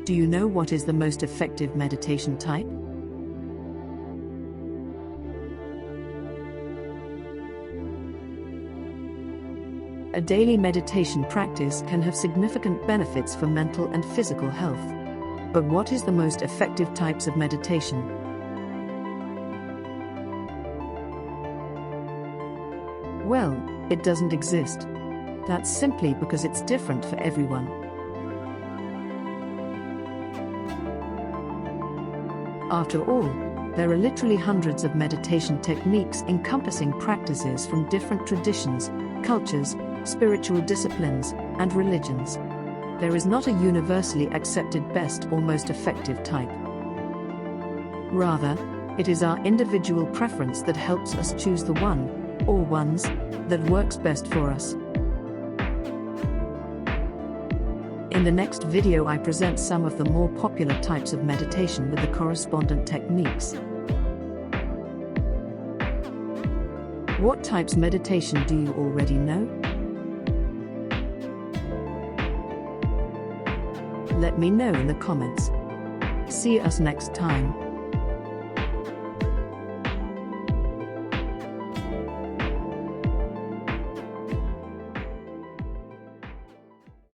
Do you know what is the most effective meditation type? A daily meditation practice can have significant benefits for mental and physical health. But what is the most effective types of meditation? Well, it doesn't exist. That's simply because it's different for everyone. After all, there are literally hundreds of meditation techniques encompassing practices from different traditions, cultures, spiritual disciplines, and religions. There is not a universally accepted best or most effective type. Rather, it is our individual preference that helps us choose the one, or ones, that works best for us. In the next video I present some of the more popular types of meditation with the correspondent techniques. What types of meditation do you already know? Let me know in the comments. See us next time.